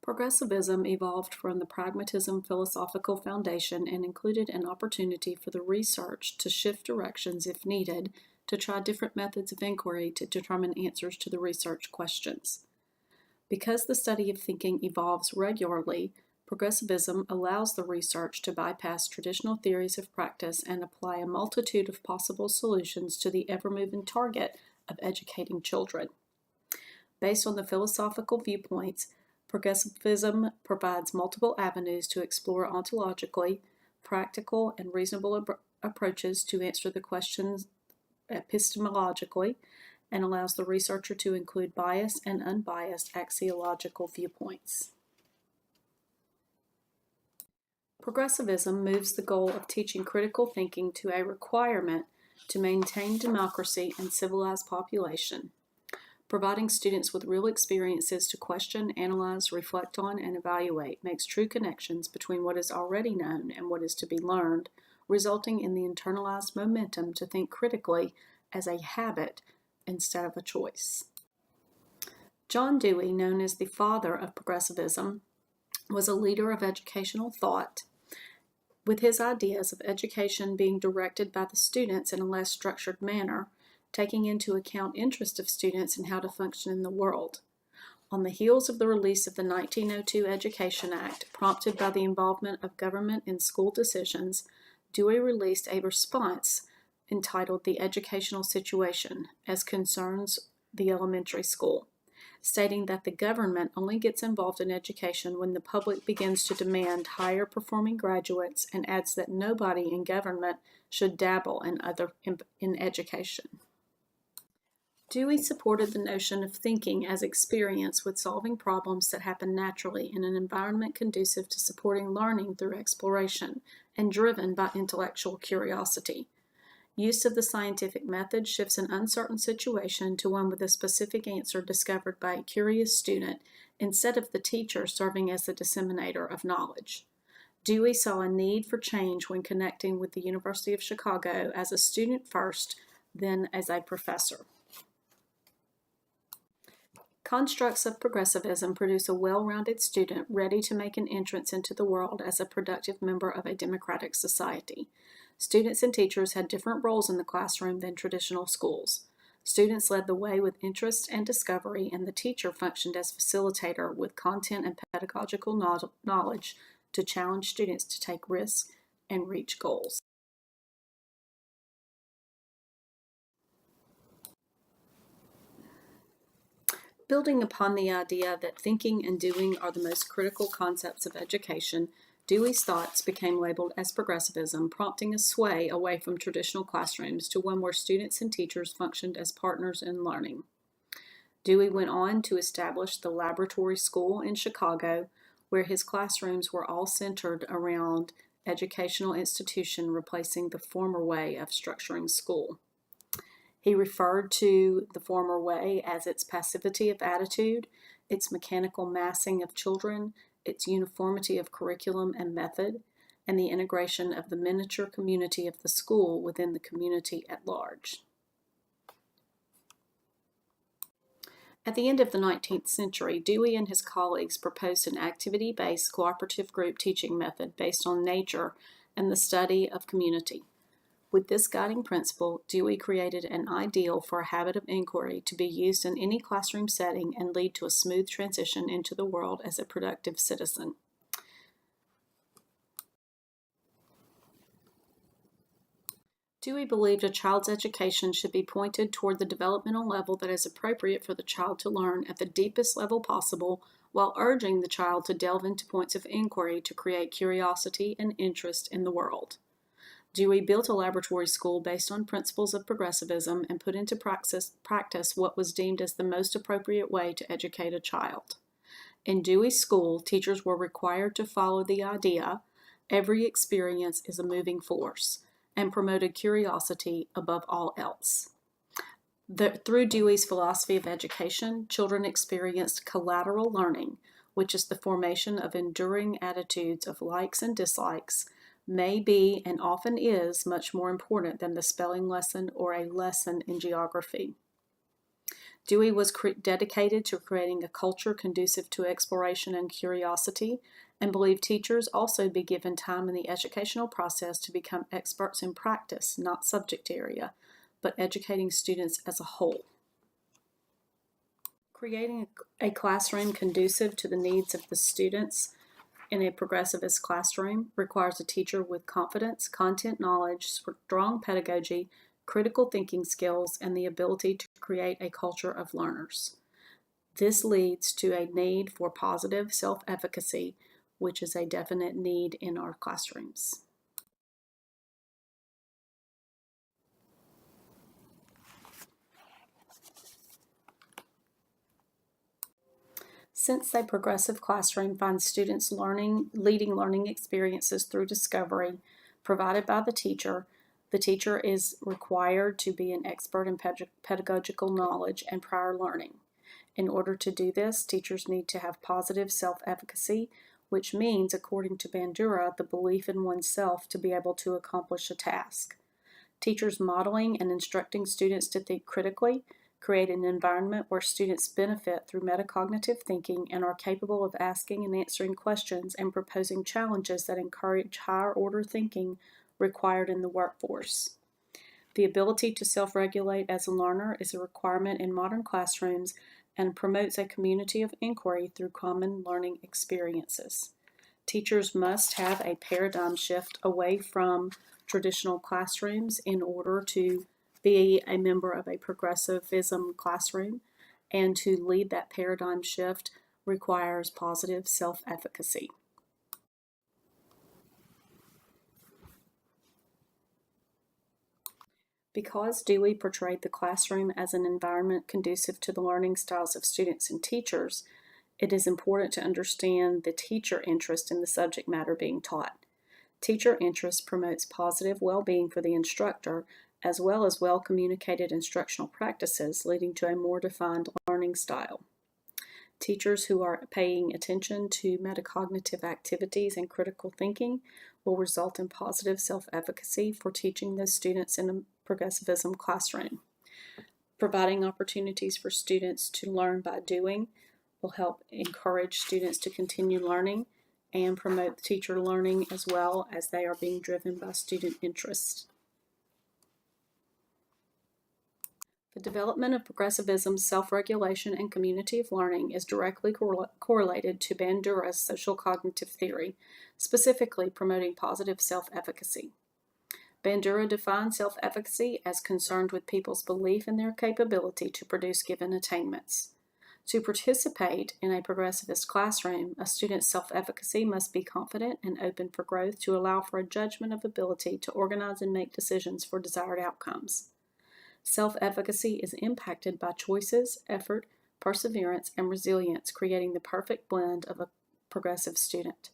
Progressivism evolved from the pragmatism philosophical foundation and included an opportunity for the research to shift directions if needed to try different methods of inquiry to determine answers to the research questions. Because the study of thinking evolves regularly, progressivism allows the research to bypass traditional theories of practice and apply a multitude of possible solutions to the ever-moving target of educating children. Based on the philosophical viewpoints, progressivism provides multiple avenues to explore ontologically, practical, and reasonable approaches to answer the questions epistemologically, and allows the researcher to include biased and unbiased axiological viewpoints. Progressivism moves the goal of teaching critical thinking to a requirement to maintain democracy and civilized population, providing students with real experiences to question, analyze, reflect on, and evaluate makes true connections between what is already known and what is to be learned, resulting in the internalized momentum to think critically as a habit instead of a choice. John Dewey, known as the father of progressivism, was a leader of educational thought, with his ideas of education being directed by the students in a less structured manner, taking into account interest of students and how to function in the world. On the heels of the release of the 1902 Education Act, prompted by the involvement of government in school decisions, Dewey released a response entitled The Educational Situation as Concerns the Elementary School, stating that the government only gets involved in education when the public begins to demand higher performing graduates, and adds that nobody in government should dabble in education. Dewey supported the notion of thinking as experience with solving problems that happen naturally in an environment conducive to supporting learning through exploration and driven by intellectual curiosity. Use of the scientific method shifts an uncertain situation to one with a specific answer discovered by a curious student instead of the teacher serving as the disseminator of knowledge. Dewey saw a need for change when connecting with the University of Chicago as a student first, then as a professor. Constructs of progressivism produce a well-rounded student ready to make an entrance into the world as a productive member of a democratic society. Students and teachers had different roles in the classroom than traditional schools. Students led the way with interest and discovery, and the teacher functioned as facilitator with content and pedagogical knowledge to challenge students to take risks and reach goals. Building upon the idea that thinking and doing are the most critical concepts of education, Dewey's thoughts became labeled as progressivism, prompting a sway away from traditional classrooms to one where students and teachers functioned as partners in learning. Dewey went on to establish the Laboratory School in Chicago, where his classrooms were all centered around educational institution, replacing the former way of structuring school. He referred to the former way as its passivity of attitude, its mechanical massing of children, its uniformity of curriculum and method, and the integration of the miniature community of the school within the community at large. At the end of the 19th century, Dewey and his colleagues proposed an activity-based cooperative group teaching method based on nature and the study of community. With this guiding principle, Dewey created an ideal for a habit of inquiry to be used in any classroom setting and lead to a smooth transition into the world as a productive citizen. Dewey believed a child's education should be pointed toward the developmental level that is appropriate for the child to learn at the deepest level possible, while urging the child to delve into points of inquiry to create curiosity and interest in the world. Dewey built a laboratory school based on principles of progressivism and put into practice what was deemed as the most appropriate way to educate a child. In Dewey's school, teachers were required to follow the idea, every experience is a moving force, and promoted curiosity above all else. Through Dewey's philosophy of education, children experienced collateral learning, which is the formation of enduring attitudes of likes and dislikes, may be and often is much more important than the spelling lesson or a lesson in geography. Dewey was dedicated to creating a culture conducive to exploration and curiosity, and believed teachers also be given time in the educational process to become experts in practice, not subject area, but educating students as a whole. Creating a classroom conducive to the needs of the students in a progressivist classroom requires a teacher with confidence, content knowledge, strong pedagogy, critical thinking skills, and the ability to create a culture of learners. This leads to a need for positive self-efficacy, which is a definite need in our classrooms. Since a progressive classroom finds students leading learning experiences through discovery provided by the teacher is required to be an expert in pedagogical knowledge and prior learning. In order to do this, teachers need to have positive self-efficacy, which means, according to Bandura, the belief in oneself to be able to accomplish a task. Teachers modeling and instructing students to think critically create an environment where students benefit through metacognitive thinking and are capable of asking and answering questions and proposing challenges that encourage higher-order thinking required in the workforce. The ability to self-regulate as a learner is a requirement in modern classrooms and promotes a community of inquiry through common learning experiences. Teachers must have a paradigm shift away from traditional classrooms in order to be a member of a progressivism classroom, and to lead that paradigm shift requires positive self-efficacy. Because Dewey portrayed the classroom as an environment conducive to the learning styles of students and teachers, it is important to understand the teacher interest in the subject matter being taught. Teacher interest promotes positive well-being for the instructor, as well as well-communicated instructional practices, leading to a more defined learning style. Teachers who are paying attention to metacognitive activities and critical thinking will result in positive self-efficacy for teaching those students in a progressivism classroom. Providing opportunities for students to learn by doing will help encourage students to continue learning and promote teacher learning as well, as they are being driven by student interest. The development of progressivism, self-regulation, and community of learning is directly correlated to Bandura's social cognitive theory, specifically promoting positive self-efficacy. Bandura defines self-efficacy as concerned with people's belief in their capability to produce given attainments. To participate in a progressivist classroom, a student's self-efficacy must be confident and open for growth to allow for a judgment of ability to organize and make decisions for desired outcomes. Self-efficacy is impacted by choices, effort, perseverance, and resilience, creating the perfect blend of a progressive student.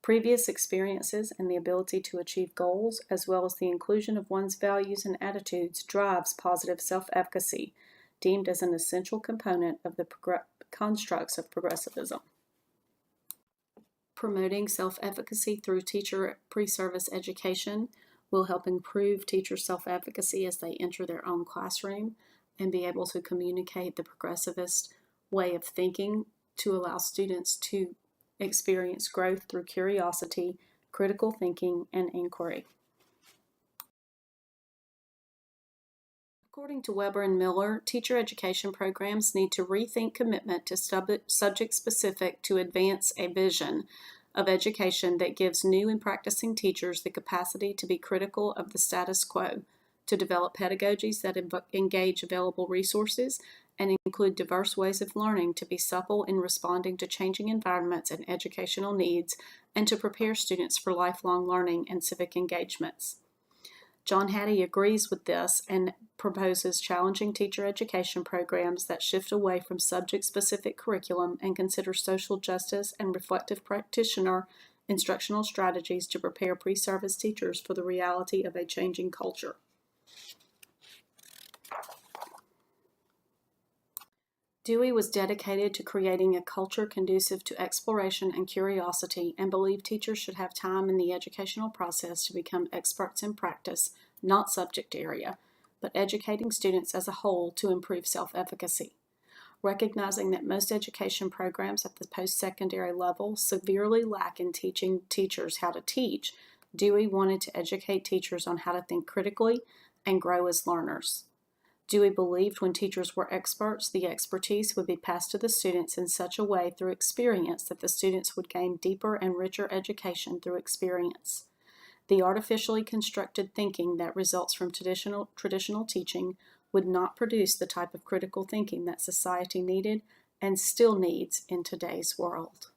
Previous experiences and the ability to achieve goals, as well as the inclusion of one's values and attitudes, drives positive self-efficacy, deemed as an essential component of the constructs of progressivism. Promoting self-efficacy through teacher pre-service education will help improve teacher self-efficacy as they enter their own classroom and be able to communicate the progressivist way of thinking to allow students to experience growth through curiosity, critical thinking, and inquiry. According to Weber and Miller, teacher education programs need to rethink commitment to subject-specific to advance a vision of education that gives new and practicing teachers the capacity to be critical of the status quo, to develop pedagogies that engage available resources and include diverse ways of learning, to be supple in responding to changing environments and educational needs, and to prepare students for lifelong learning and civic engagements. John Hattie agrees with this and proposes challenging teacher education programs that shift away from subject-specific curriculum and consider social justice and reflective practitioner instructional strategies to prepare pre-service teachers for the reality of a changing culture. Dewey was dedicated to creating a culture conducive to exploration and curiosity, and believed teachers should have time in the educational process to become experts in practice, not subject area, but educating students as a whole to improve self-efficacy. Recognizing that most education programs at the post-secondary level severely lack in teaching teachers how to teach, Dewey wanted to educate teachers on how to think critically and grow as learners. Dewey believed when teachers were experts, the expertise would be passed to the students in such a way through experience that the students would gain deeper and richer education through experience. The artificially constructed thinking that results from traditional teaching would not produce the type of critical thinking that society needed and still needs in today's world.